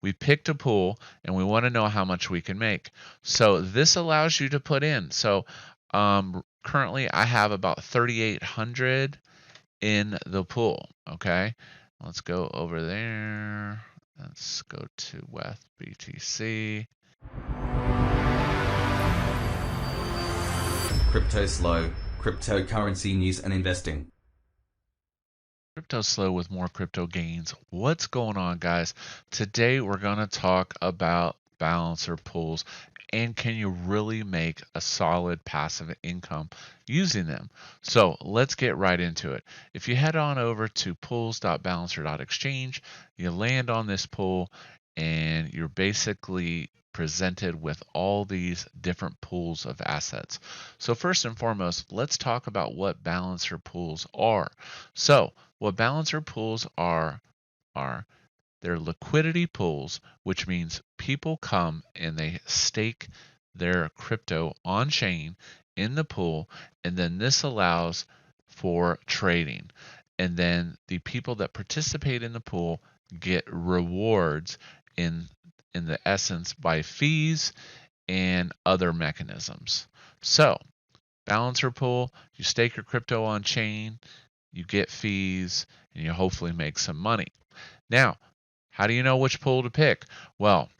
we picked a pool and we want to know how much we can make. So this allows you to put in. So currently I have about 3,800 in the pool. Okay, let's go over there. Let's go to WETH BTC. Cryptoslo, cryptocurrency news and investing. Cryptoslo with more crypto gains. What's going on, guys? Today we're going to talk about balancer pools and can you really make a solid passive income using them? So let's get right into it. If you head on over to pools.balancer.exchange, you land on this pool and you're basically presented with all these different pools of assets. So first and foremost, let's talk about what balancer pools are. So what balancer pools are they're liquidity pools, which means people come and they stake their crypto on chain in the pool, and then this allows for trading. And then the people that participate in the pool get rewards in the essence by fees and other mechanisms. So, balancer pool, you stake your crypto on chain, you get fees, and you hopefully make some money. Now, how do you know which pool to pick? Well,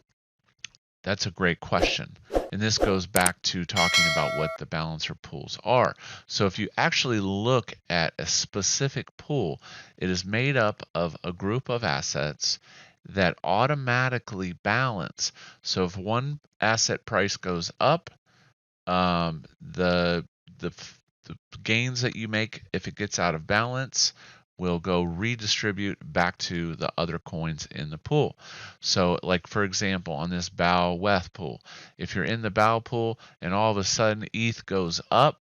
that's a great question. And this goes back to talking about what the balancer pools are. So if you actually look at a specific pool, it is made up of a group of assets that automatically balance. So if one asset price goes up, the gains that you make, if it gets out of balance, will go redistribute back to the other coins in the pool. So like for example, on this BAO WETH pool, if you're in the BAO pool and all of a sudden ETH goes up,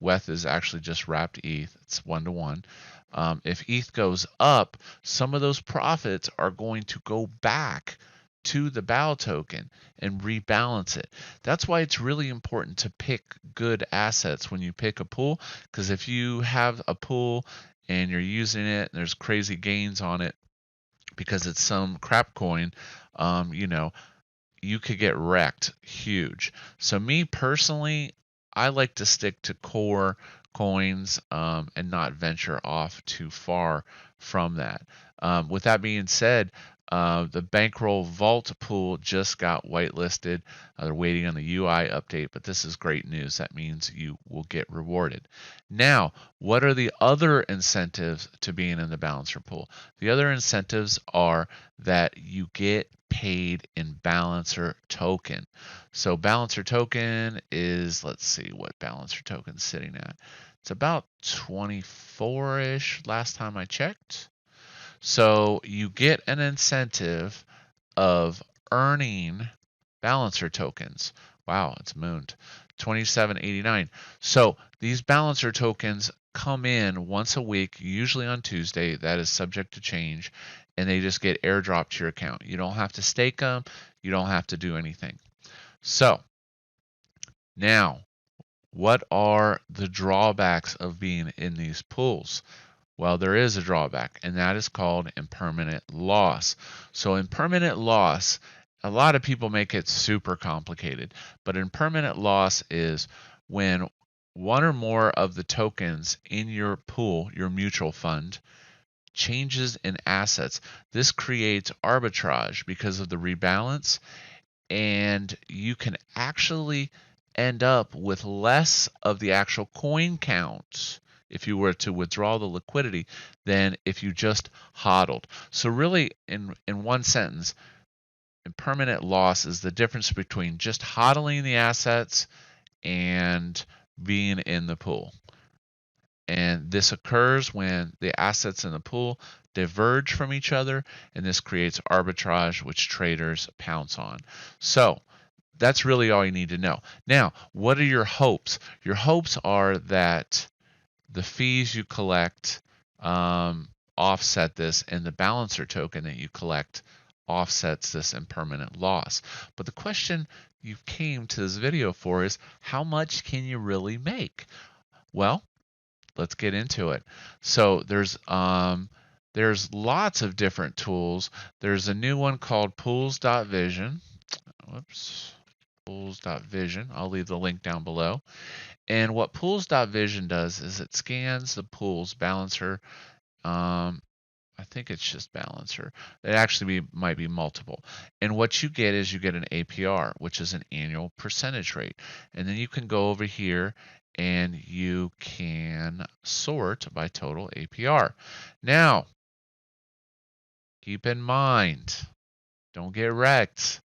WETH is actually just wrapped ETH, it's 1-to-1. If ETH goes up, some of those profits are going to go back to the BAO token and rebalance it. That's why it's really important to pick good assets when you pick a pool, because if you have a pool and you're using it and there's crazy gains on it because it's some crap coin, you could get wrecked huge. So me personally, I like to stick to core coins and not venture off too far from that. With that being said, the Bankroll Vault pool just got whitelisted. They're waiting on the UI update, but this is great news. That means you will get rewarded. Now, what are the other incentives to being in the balancer pool? The other incentives are that you get paid in balancer token. So balancer token is, let's see what balancer token's sitting at. It's about 24-ish last time I checked. So you get an incentive of earning balancer tokens. Wow, it's mooned. 27.89. So these balancer tokens come in once a week, usually on Tuesday. That is subject to change, and they just get airdropped to your account. You don't have to stake them. You don't have to do anything. So now, what are the drawbacks of being in these pools? Well, there is a drawback, and that is called impermanent loss. So impermanent loss, a lot of people make it super complicated, but impermanent loss is when one or more of the tokens in your pool, your mutual fund, changes in assets. This creates arbitrage because of the rebalance, and you can actually end up with less of the actual coin count if you were to withdraw the liquidity than if you just hodled. So really, in one sentence, impermanent loss is the difference between just hodling the assets and being in the pool. And this occurs when the assets in the pool diverge from each other, and this creates arbitrage, which traders pounce on. So that's really all you need to know. Now, what are your hopes? Your hopes are that the fees you collect offset this, and the balancer token that you collect offsets this impermanent loss. But the question you came to this video for is, how much can you really make? Well, let's get into it. So there's There's lots of different tools. There's a new one called pools.vision. Whoops. Pools.vision. I'll leave the link down below. And what pools.vision does is it scans the pools balancer. I think it's just balancer. It actually might be multiple. And what you get is you get an APR, which is an annual percentage rate. And then you can go over here and you can sort by total APR. Now, keep in mind, don't get wrecked.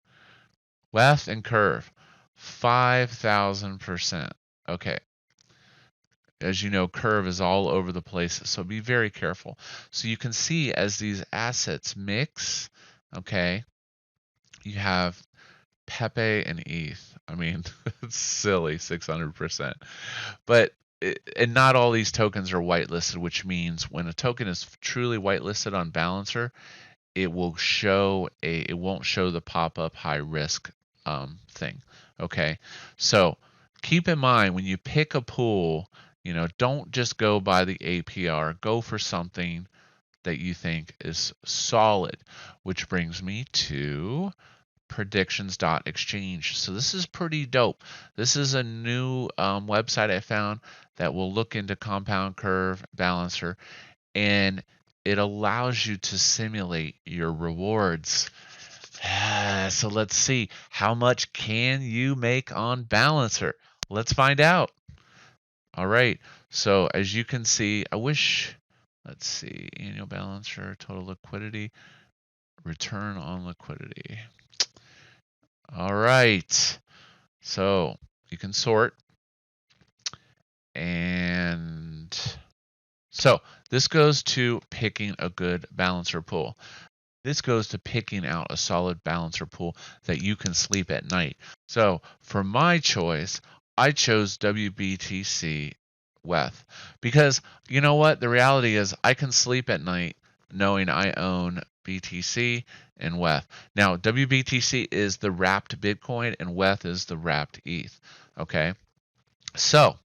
WEF and curve, 5,000%. Okay. As you know, curve is all over the place, so be very careful. So you can see as these assets mix, okay, you have Pepe and ETH. I mean, it's silly, 600%. But and not all these tokens are whitelisted, which means when a token is truly whitelisted on Balancer, it won't show the pop-up high risk thing. Okay, so keep in mind when you pick a pool, don't just go by the APR. Go for something that you think is solid, which brings me to predictions.exchange. So this is pretty dope. This is a new website I found that will look into compound curve balancer, and it allows you to simulate your rewards. So let's see, how much can you make on balancer? Let's find out. All right, so as you can see, let's see, annual balancer, total liquidity, return on liquidity. All right, so you can sort, and so this goes to picking a good balancer pool. This goes to picking out a solid balancer pool that you can sleep at night. So for my choice, I chose WBTC WETH because you know what? The reality is I can sleep at night knowing I own BTC and WETH. Now, WBTC is the wrapped Bitcoin and WETH is the wrapped ETH. Okay. So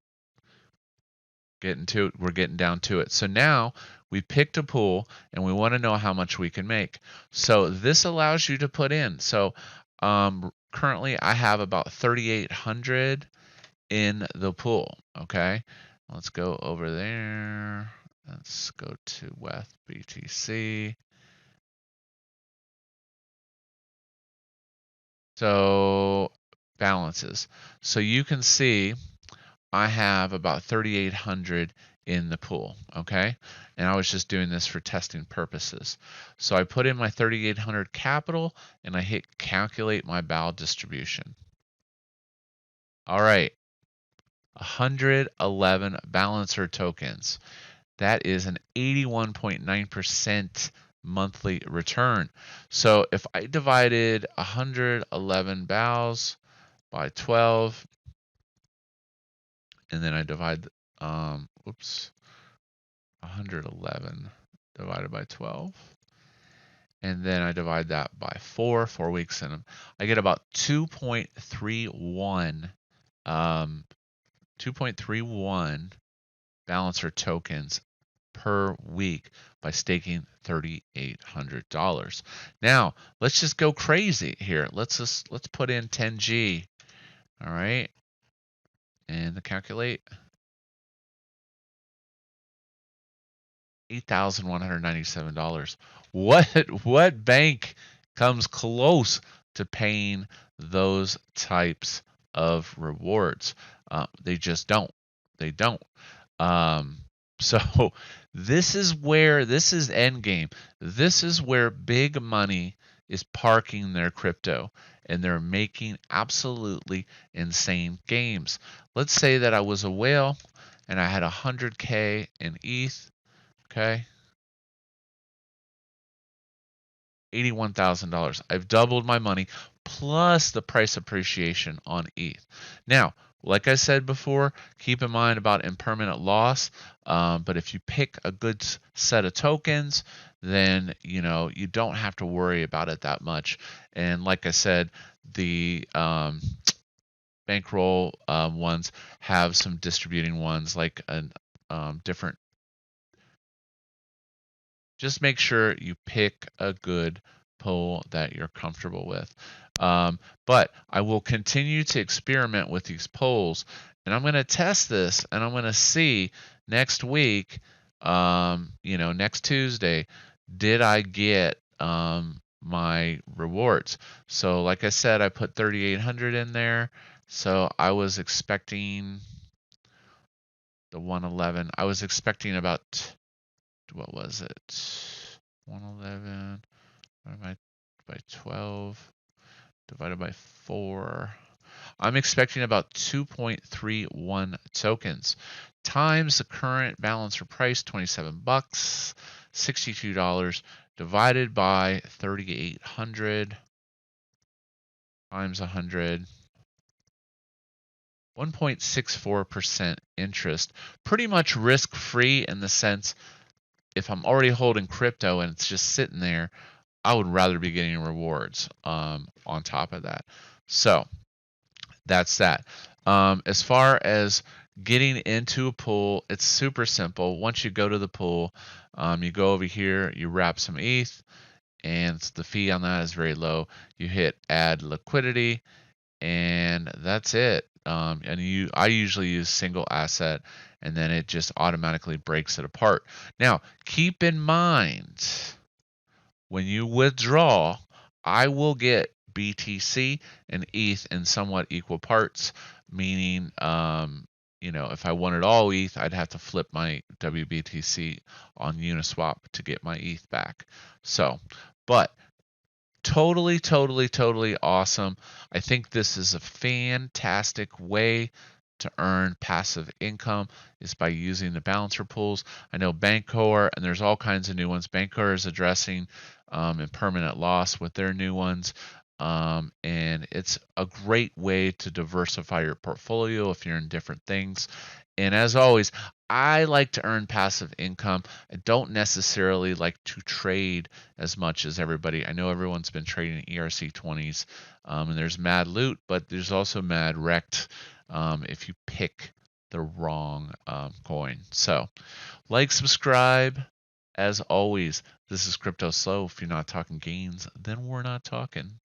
we're getting down to it. So now we picked a pool and we want to know how much we can make. So this allows you to put in. So currently I have about 3,800 in the pool. Okay, let's go over there. Let's go to WETH BTC. So balances. So you can see I have about 3,800 in the pool, okay? And I was just doing this for testing purposes. So I put in my 3,800 capital and I hit calculate my BAL distribution. All right, 111 balancer tokens. That is an 81.9% monthly return. So if I divided 111 BALs by 12, and then I divide, 111 divided by 12, and then I divide that by 4 weeks in them, I get about 2.31 balancer tokens per week by staking $3,800. Now let's just go crazy here. Let's put in 10G. All right, and the calculate. $8,197. What bank comes close to paying those types of rewards? They just don't. They don't. So this is end game. This is where big money is parking their crypto and they're making absolutely insane games. Let's say that I was a whale and I had 100K in ETH. Okay. $81,000. I've doubled my money plus the price appreciation on ETH. Now, like I said before, keep in mind about impermanent loss. But if you pick a good set of tokens, then you don't have to worry about it that much. And like I said, the bankroll ones have some distributing ones like different just make sure you pick a good pool that you're comfortable with. But I will continue to experiment with these polls, and I'm going to test this, and I'm going to see next week, next Tuesday, did I get my rewards? So, like I said, I put 3,800 in there. So I was expecting the 111. I was expecting about, what was it? 111 by 12 divided by 4. I'm expecting about 2.31 tokens times the current balance or price, 27 bucks, $62 divided by 3,800 times 100. 1.64% interest, pretty much risk-free in the sense if I'm already holding crypto and it's just sitting there, I would rather be getting rewards on top of that. So that's that. As far as getting into a pool, it's super simple. Once you go to the pool, you go over here, you wrap some ETH, and the fee on that is very low. You hit add liquidity, and that's it. I usually use single asset, and then it just automatically breaks it apart. Now, keep in mind, when you withdraw, I will get BTC and ETH in somewhat equal parts, meaning, if I wanted all ETH, I'd have to flip my WBTC on Uniswap to get my ETH back. So, but totally, totally, totally awesome. I think this is a fantastic way to earn passive income is by using the balancer pools. I know Bancor, and there's all kinds of new ones. Bancor is addressing impermanent loss with their new ones. And it's a great way to diversify your portfolio if you're in different things. And as always, I like to earn passive income. I don't necessarily like to trade as much as everybody. I know everyone's been trading ERC20s, and there's mad loot, but there's also mad wrecked if you pick the wrong coin. So, like, subscribe. As always, this is Cryptoslo. If you're not talking gains, then we're not talking.